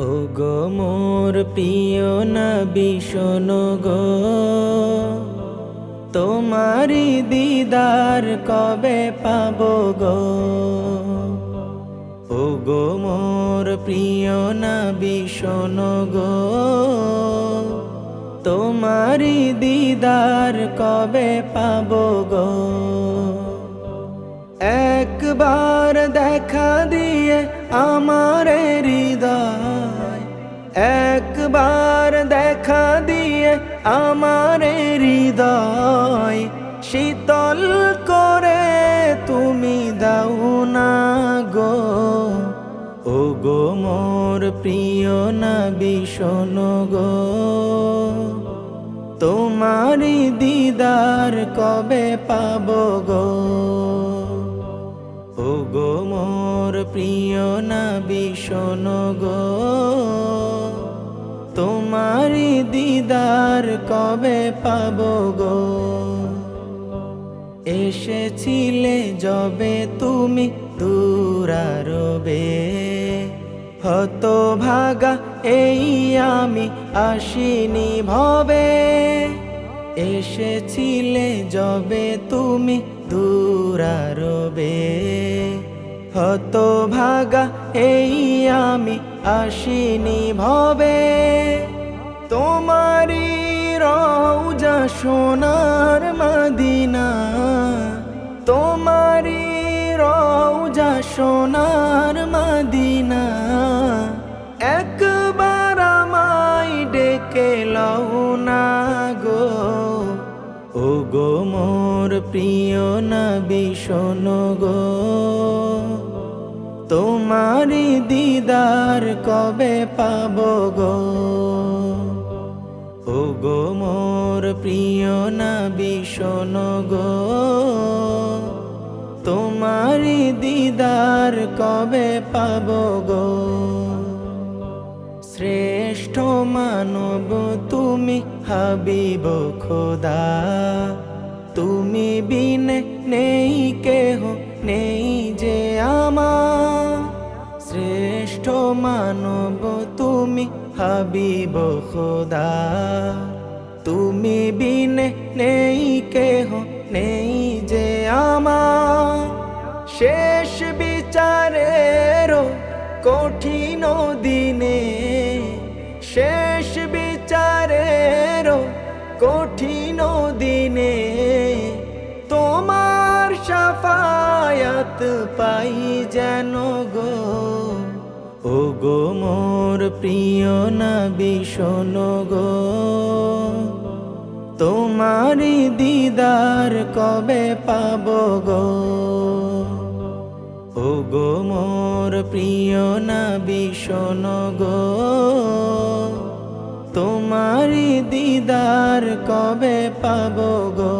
ও গো মোর প্রিয় নবী শোনো গো, তোমারি দিদার কবে পাবো গো। ও গো মোর প্রিয় নবী শোনো গো, তোমারি দিদার কবে পাবো গো। একবার দেখা দিয়ে আমার হৃদয়, একবার দেখা দিয়ে আমার হৃদয় শীতল করে তুমি দাও না গো। ও গো মোর প্রিয় নবী শোনো গো, তোমারি দিদার কবে পাবো গো। ও গো মোর প্রিয় নবী শোনো গো, তোমারি দিদার কবে পাবো গো। এসেছিলে যবে তুমি দূরারবে, হতভাগা এই আমি আসিনি ভবে। এসেছিলে যবে তুমি দূরারবে, হতভাগা এই আমি আসিনি ভবে। তোমারি রওজা সোনার মদিনা, তোমারি রওজা সোনার মদিনা, একবার আমায় ডেকে লও না গো। ও গো মোর প্রিয় নবী শোনো গো, তোমারি দিদার কবে পাবো গো। ও গো মোর প্রিয় নবী শোনো গো, তোমারি দিদার কবে পাবো গো। শ্রেষ্ঠ মানব তুমি হাবিব খোদা, তুমি বিনে নেই কেহ নেই যে আমার। শ্রেষ্ঠ মানব তুমি হাবিব খোদা, তুমি বিনে নেই কেহ নেই যে আমার। শেষ বিচারেরও কঠিন দিনে, শেষ বিচারেরও কঠিন দিনে, তোমার শাফায়াত পাই যেন গো। ও গো মোর প্রিয় নবী শোনো গো, তোমারি দিদার কবে পাবো গো। ও গো মোর প্রিয় নবী শোনো গো, তোমারি দিদার কবে পাবো গো।